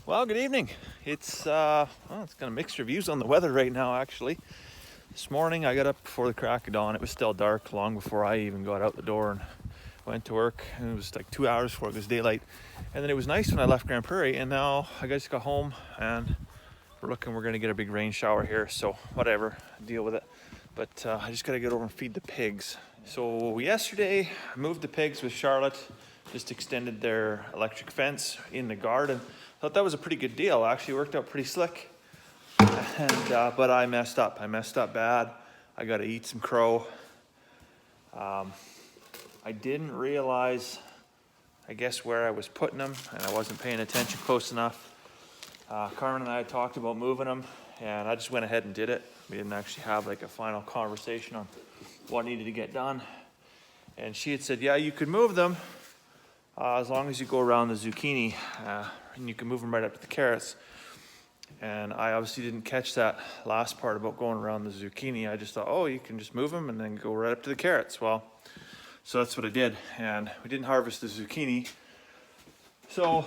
Well, good evening. It's it's got a mixed reviews on the weather right now. Actually, this morning I got up before the crack of dawn. It was still dark long before I even got out the door and went to work. And it was like 2 hours before it was daylight. And then it was nice when I left Grand Prairie. And now I just got home and we're gonna get a big rain shower here. So whatever, deal with it. But I just gotta get over and feed the pigs. So yesterday I moved the pigs with Charlotte. Just extended their electric fence in the garden. Thought that was a pretty good deal. Actually worked out pretty slick. And but I messed up. I messed up bad. I got to eat some crow. I didn't realize, I guess, where I was putting them, and I wasn't paying attention close enough. Carmen and I had talked about moving them, and I just went ahead and did it. We didn't actually have like a final conversation on what needed to get done. And she had said, yeah, you could move them as long as you go around the zucchini, and you can move them right up to the carrots. And I obviously didn't catch that last part about going around the zucchini. I just thought, oh, you can just move them and then go right up to the carrots. Well, so that's what I did. And we didn't harvest the zucchini. So,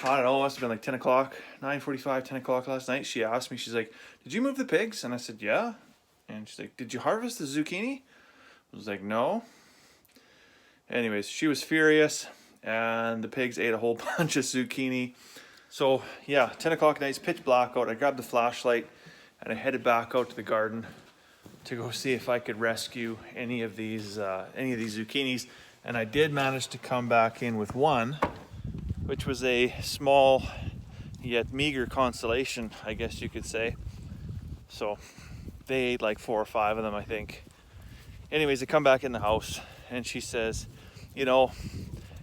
I don't know, it must have been like 10 o'clock, 9:45, 10 o'clock last night. She asked me, she's like, did you move the pigs? And I said, yeah. And she's like, did you harvest the zucchini? I was like, no. Anyways, she was furious. And the pigs ate a whole bunch of zucchini. So yeah, 10 o'clock at night, it's pitch black out. I grabbed the flashlight and I headed back out to the garden to go see if I could rescue any of these zucchinis. And I did manage to come back in with one, which was a small yet meager consolation, I guess you could say. So they ate like 4 or 5 of them, I think. Anyways, I come back in the house and she says, you know,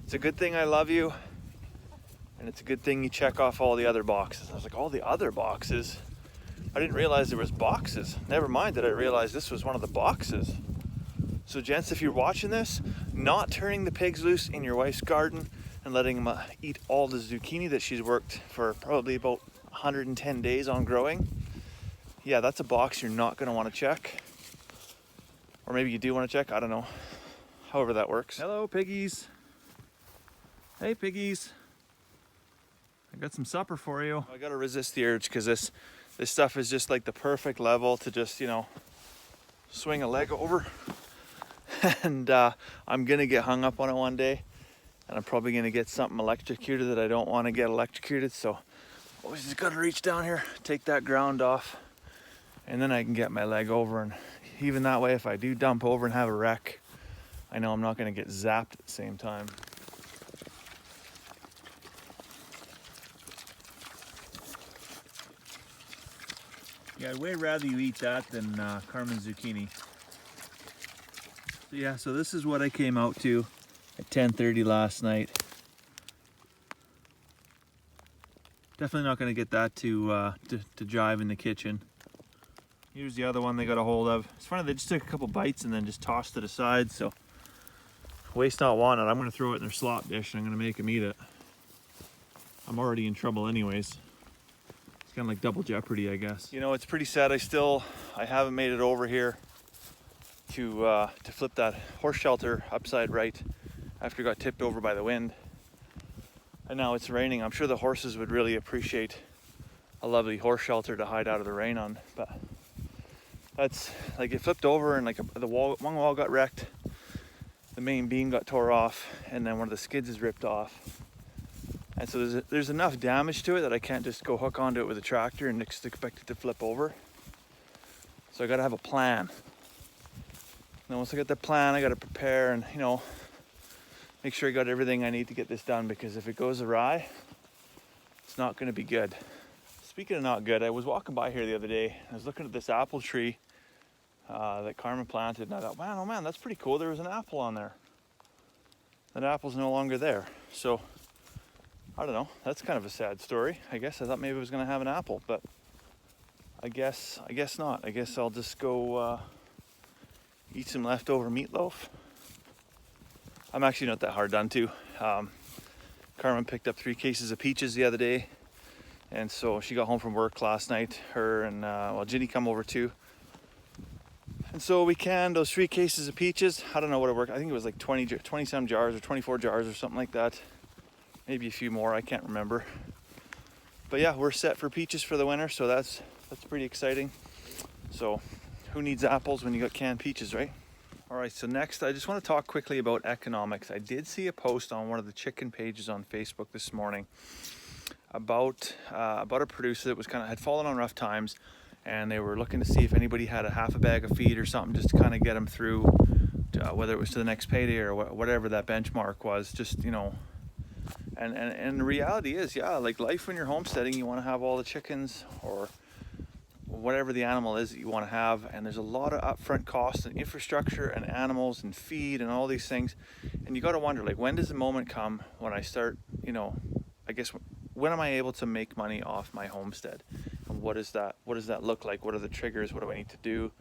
it's a good thing I love you, and it's a good thing you check off all the other boxes. I was like, all the other boxes? I didn't realize there was boxes. Never mind that I realized this was one of the boxes. So gents, if you're watching this, not turning the pigs loose in your wife's garden and letting them eat all the zucchini that she's worked for probably about 110 days on growing, yeah, that's a box you're not going to want to check. Or maybe you do want to check, I don't know. However that works. Hello, piggies. Hey, piggies. I got some supper for you. I gotta resist the urge because this stuff is just like the perfect level to just, you know, swing a leg over. And I'm gonna get hung up on it one day, and I'm probably gonna get something electrocuted that I don't want to get electrocuted. So always just gotta reach down here, take that ground off, and then I can get my leg over. And even that way, if I do dump over and have a wreck, I know I'm not gonna get zapped at the same time. Yeah, I'd way rather you eat that than Carmen's zucchini. So yeah, so this is what I came out to at 10:30 last night. Definitely not going to get that to jive in the kitchen. Here's the other one they got a hold of. It's funny, they just took a couple bites and then just tossed it aside, so waste not wanted. I'm going to throw it in their slop dish and I'm going to make them eat it. I'm already in trouble anyways. It's kind of like double jeopardy, I guess. You know, it's pretty sad. I haven't made it over here to flip that horse shelter upside right after it got tipped over by the wind. And now it's raining. I'm sure the horses would really appreciate a lovely horse shelter to hide out of the rain on. But that's like, it flipped over and like one wall got wrecked, the main beam got tore off, and then one of the skids is ripped off. And so there's enough damage to it that I can't just go hook onto it with a tractor and just expect it to flip over. So I gotta have a plan. And then once I got the plan, I gotta prepare and, you know, make sure I got everything I need to get this done, because if it goes awry, it's not gonna be good. Speaking of not good, I was walking by here the other day. I was looking at this apple tree that Carmen planted, and I thought, man, oh man, that's pretty cool. There was an apple on there. That apple's no longer there. So I don't know, that's kind of a sad story. I guess I thought maybe it was gonna have an apple, but I guess not. I guess I'll just go eat some leftover meatloaf. I'm actually not that hard done to. Carmen picked up 3 cases of peaches the other day, and so she got home from work last night. Her and Ginny come over too. And so we canned those 3 cases of peaches. I don't know what it worked. I think it was like 20 some jars or 24 jars or something like that. Maybe a few more, I can't remember. But yeah, we're set for peaches for the winter, so that's pretty exciting. So who needs apples when you got canned peaches, right? All right, so next I just want to talk quickly about economics. I did see a post on one of the chicken pages on Facebook this morning about a producer that was had fallen on rough times, and they were looking to see if anybody had a half a bag of feed or something just to kind of get them through, whether it was to the next payday or whatever that benchmark was. Just, you know, and the reality is, yeah, like life when you're homesteading, you want to have all the chickens or whatever the animal is that you want to have, and there's a lot of upfront costs and infrastructure and animals and feed and all these things, and you got to wonder, like, when does the moment come when I start, you know, I guess, when am I able to make money off my homestead, and what does that look like? What are the triggers? What do I need to do?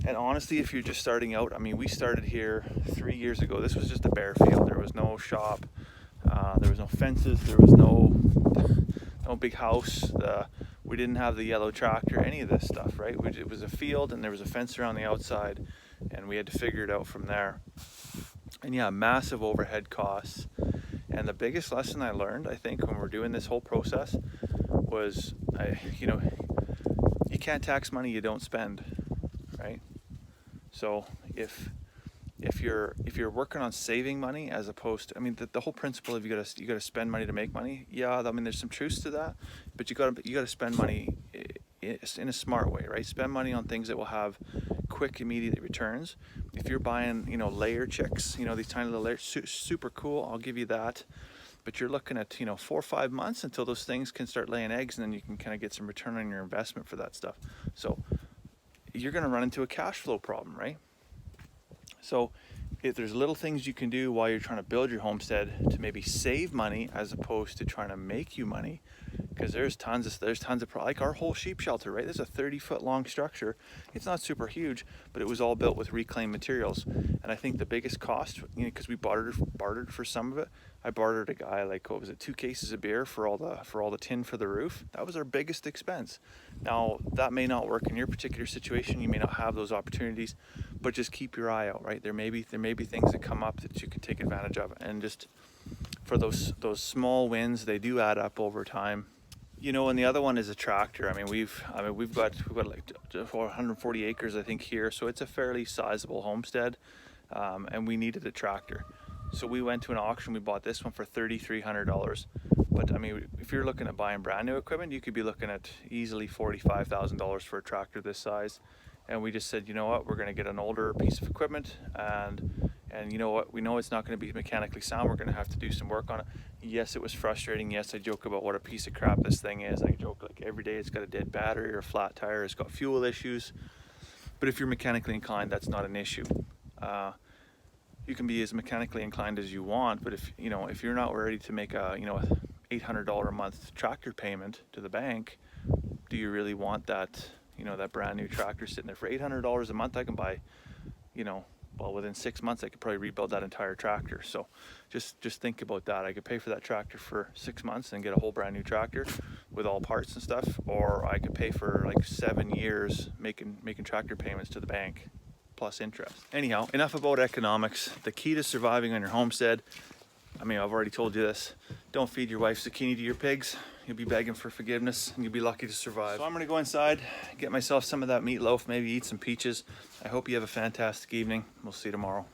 And honestly, if you're just starting out, I mean, we started here 3 years ago. This was just a bare field. There was no shop, there was no fences, there was no big house. We didn't have the yellow tractor, any of this stuff, right? It was a field, and there was a fence around the outside, and we had to figure it out from there. And yeah, massive overhead costs. And the biggest lesson I learned, I think, when we're doing this whole process was, you know, you can't tax money you don't spend, right? So if you're working on saving money as opposed to, I mean, the whole principle of you gotta spend money to make money. Yeah, I mean, there's some truth to that, but you gotta spend money in a smart way, right? Spend money on things that will have quick, immediate returns. If you're buying, you know, layer chicks, you know, these tiny little layers, super cool, I'll give you that. But you're looking at, you know, 4 or 5 months until those things can start laying eggs, and then you can kind of get some return on your investment for that stuff. So you're gonna run into a cash flow problem, right? So if there's little things you can do while you're trying to build your homestead to maybe save money as opposed to trying to make you money, because there's tons of like our whole sheep shelter, right? There's a 30-foot long structure. It's not super huge, but it was all built with reclaimed materials. And I think the biggest cost, you know, because we bartered for some of it. I bartered a guy, like, what was it, 2 cases of beer for all the tin for the roof. That was our biggest expense. Now that may not work in your particular situation. You may not have those opportunities, but just keep your eye out, right? There may be things that come up that you can take advantage of, and just for those small wins, they do add up over time. You know, and the other one is a tractor. I mean, we've got like 140 acres, I think, here, so it's a fairly sizable homestead, and we needed a tractor. So we went to an auction. We bought this one for $3,300. But I mean, if you're looking at buying brand new equipment, you could be looking at easily $45,000 for a tractor this size. And we just said, you know what, we're going to get an older piece of equipment, and you know what, we know it's not going to be mechanically sound. We're going to have to do some work on it. Yes, it was frustrating. Yes, I joke about what a piece of crap this thing is. I joke like every day it's got a dead battery or a flat tire. It's got fuel issues. But if you're mechanically inclined, that's not an issue. You can be as mechanically inclined as you want, but if you're not ready to make a $800 a month tractor payment to the bank, do you really want that? You know, that brand new tractor sitting there for $800 a month? I can buy, well, within 6 months I could probably rebuild that entire tractor. So just think about that. I could pay for that tractor for 6 months and get a whole brand new tractor with all parts and stuff, or I could pay for like 7 years making tractor payments to the bank plus interest. Anyhow, enough about economics. The key to surviving on your homestead, I mean, I've already told you this, don't feed your wife zucchini to your pigs. You'll be begging for forgiveness, and you'll be lucky to survive. So I'm gonna go inside, get myself some of that meatloaf, maybe eat some peaches. I hope you have a fantastic evening. We'll see you tomorrow.